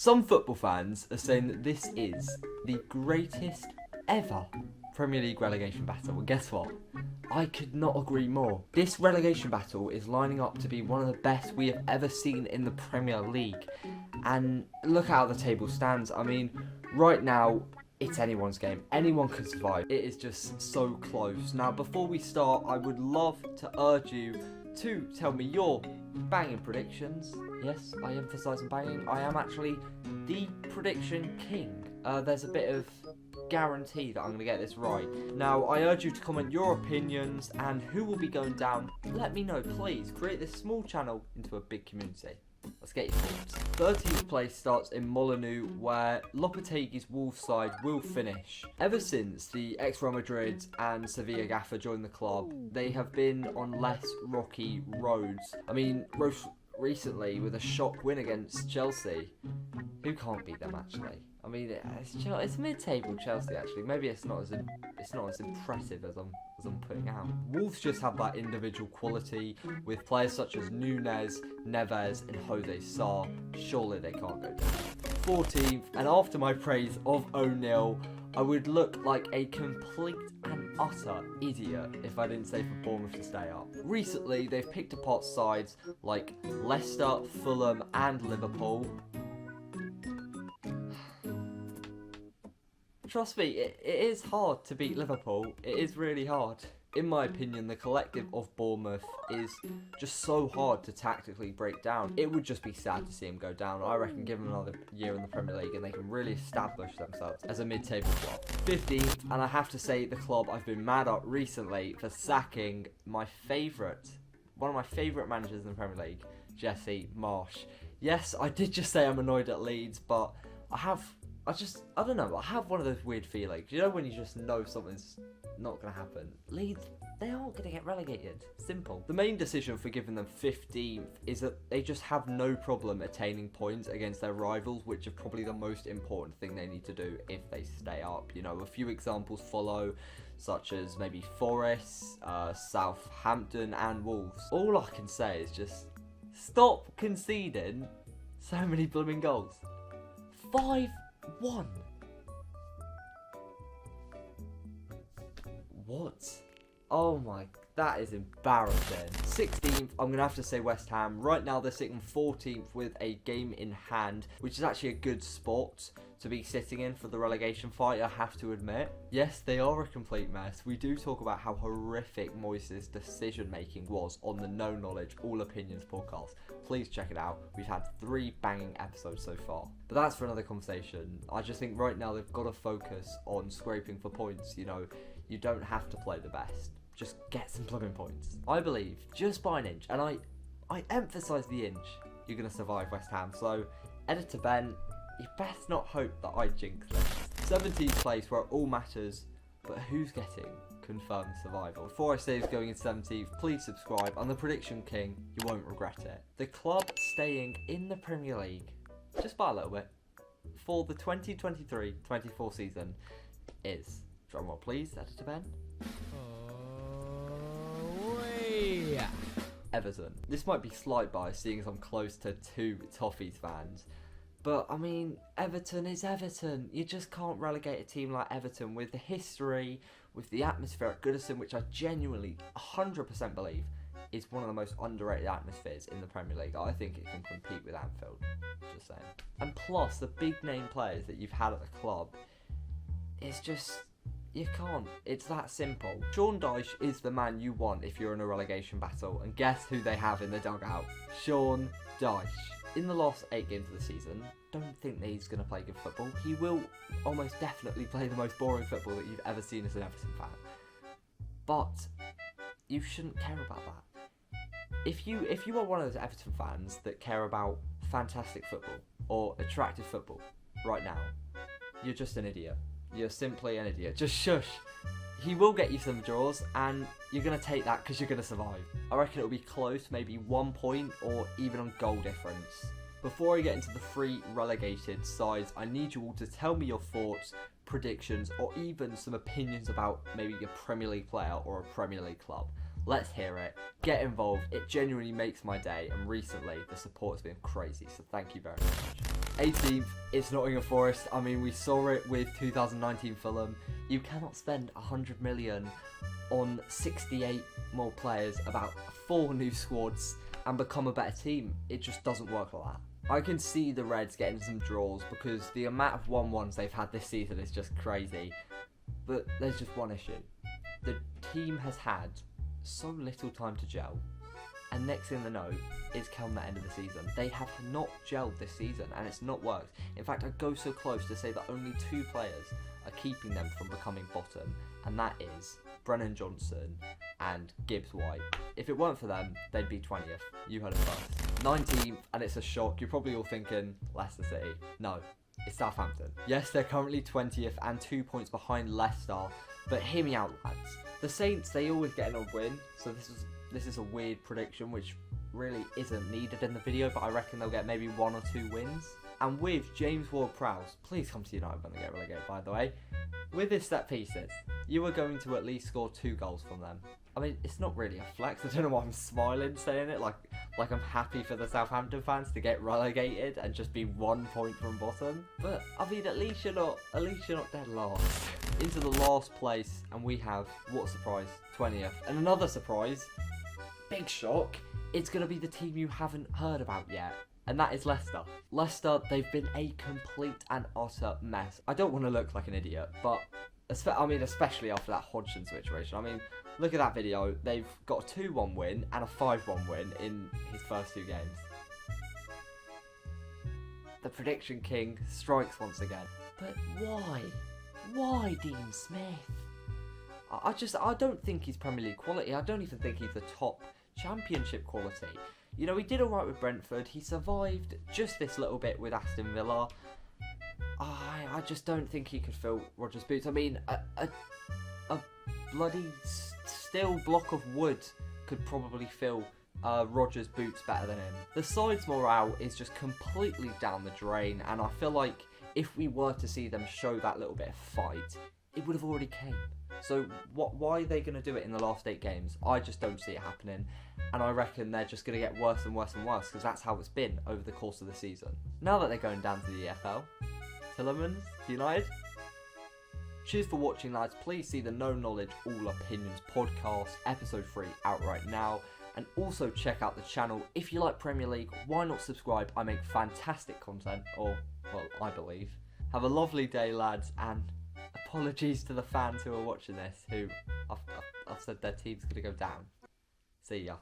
Some football fans are saying that this is the greatest ever Premier League relegation battle, and guess what? I could not agree more. This relegation battle is lining up to be one of the best we have ever seen in the Premier League. And look how the table stands. I mean, right now, it's anyone's game. Anyone can survive. It is just so close. Now, before we start, I would love to urge you to tell me your banging predictions. Yes, I emphasise on banging. I am actually the prediction king. There's a bit of guarantee that I'm going to get this right. Now, I urge you to comment your opinions and who will be going down. Let me know, please. Create this small channel into a big community. Let's get your thoughts. 13th place starts in Molineux, where Lopetegui's Wolves side will finish. Ever since the ex-Real Madrid and Sevilla gaffer joined the club, they have been on less rocky roads. I mean, recently with a shock win against Chelsea. Who can't beat them, actually? I mean, it's mid-table Chelsea, actually. Maybe it's not as impressive as I'm putting out. Wolves just have that individual quality with players such as Nunez, Neves, and Jose Sarr. Surely they can't go down. 14th, and after my praise of O'Neill, I would look like a complete and utter idiot if I didn't say for Bournemouth to stay up. Recently, they've picked apart sides like Leicester, Fulham, and Liverpool. Trust me, it is hard to beat Liverpool. It is really hard. In my opinion, the collective of Bournemouth is just so hard to tactically break down. It would just be sad to see them go down. I reckon give them another year in the Premier League and they can really establish themselves as a mid-table club. 15th, and I have to say the club I've been mad at recently for sacking one of my favourite managers in the Premier League, Jesse Marsch. Yes, I did just say I'm annoyed at Leeds, but I don't know, I have one of those weird feelings. You know when you just know something's not going to happen? Leeds, they aren't going to get relegated. Simple. The main decision for giving them 15th is that they just have no problem attaining points against their rivals, which is probably the most important thing they need to do if they stay up. You know, a few examples follow, such as maybe Forest, Southampton, and Wolves. All I can say is just stop conceding so many blooming goals. 5-1. What? Oh my, that is embarrassing. 16th, I'm going to have to say West Ham. Right now they're sitting 14th with a game in hand, which is actually a good spot to be sitting in for the relegation fight, I have to admit. Yes, they are a complete mess. We do talk about how horrific Moyes' decision making was on the No Knowledge All Opinions podcast. Please check it out. We've had 3 banging episodes so far. But that's for another conversation. I just think right now they've got to focus on scraping for points. You know, you don't have to play the best. Just get some blooming points. I believe, just by an inch, and I emphasise the inch, you're going to survive West Ham. So, Editor Ben, you best not hope that I jinx this. 17th place where it all matters, but who's getting confirmed survival? Before I say who's going in 17th, please subscribe. I'm the Prediction King, you won't regret it. The club staying in the Premier League, just by a little bit, for the 2023-24 season is, drumroll please, Editor Ben. Everton. This might be slight bias seeing as I'm close to 2 Toffees fans. But, I mean, Everton is Everton. You just can't relegate a team like Everton with the history, with the atmosphere at Goodison, which I genuinely 100% believe is one of the most underrated atmospheres in the Premier League. I think it can compete with Anfield. Just saying. And plus, the big name players that you've had at the club, it's just... you can't. It's that simple. Sean Dyche is the man you want if you're in a relegation battle. And guess who they have in the dugout? Sean Dyche. In the last 8 games of the season, don't think that he's going to play good football. He will almost definitely play the most boring football that you've ever seen as an Everton fan. But you shouldn't care about that. If you are one of those Everton fans that care about fantastic football or attractive football right now, you're just an idiot. You're simply an idiot. Just shush. He will get you some draws, and you're going to take that because you're going to survive. I reckon it'll be close, maybe 1 point or even on goal difference. Before I get into the 3 relegated sides, I need you all to tell me your thoughts, predictions, or even some opinions about maybe a Premier League player or a Premier League club. Let's hear it. Get involved. It genuinely makes my day, and recently the support has been crazy, so thank you very much. 18th, it's Nottingham Forest. I mean, we saw it with 2019 Fulham. You cannot spend 100 million on 68 more players, about 4 new squads, and become a better team. It just doesn't work like that. I can see the Reds getting some draws because the amount of 1-1s they've had this season is just crazy. But there's just one issue. The team has had so little time to gel, and next thing they know, it's come the end of the season. They have not gelled this season, and it's not worked. In fact, I'd go so close to say that only 2 players are keeping them from becoming bottom, and that is Brennan Johnson and Gibbs White. If it weren't for them, they'd be 20th. You heard it first. 19th, and it's a shock. You're probably all thinking Leicester City. No, it's Southampton. Yes, they're currently 20th and 2 points behind Leicester, but hear me out, lads. The Saints, they always get an odd win, so this is a weird prediction which really isn't needed in the video, but I reckon they'll get maybe 1 or 2 wins. And with James Ward-Prowse, please come to United when they get relegated, by the way. With his set pieces, you are going to at least score 2 goals from them. I mean, it's not really a flex. I don't know why I'm smiling saying it, like I'm happy for the Southampton fans to get relegated and just be 1 point from bottom. But I mean, at least you're not dead last. Into the last place, and we have, what a surprise, 20th. And another surprise, big shock, it's going to be the team you haven't heard about yet. And that is Leicester. Leicester, they've been a complete and utter mess. I don't want to look like an idiot, but especially after that Hodgson situation. I mean, look at that video. They've got a 2-1 win and a 5-1 win in his first 2 games. The prediction king strikes once again. But why? Why Dean Smith? I don't think he's Premier League quality. I don't even think he's the top Championship quality. You know, he did alright with Brentford. He survived just this little bit with Aston Villa. I just don't think he could fill Rodgers' boots. I mean, a bloody steel block of wood could probably fill Rodgers' boots better than him. The side's morale is just completely down the drain, and I feel like if we were to see them show that little bit of fight, it would have already came. So why are they going to do it in the last 8 games? I just don't see it happening, and I reckon they're just going to get worse and worse and worse, because that's how it's been over the course of the season. Now that they're going down to the EFL, Tillermans, United. Cheers for watching, lads. Please see the No Knowledge All Opinions podcast, episode 3, out right now. And also check out the channel. If you like Premier League, why not subscribe? I make fantastic content, or, well, I believe. Have a lovely day, lads, and apologies to the fans who are watching this, who I've said their team's going to go down. See ya.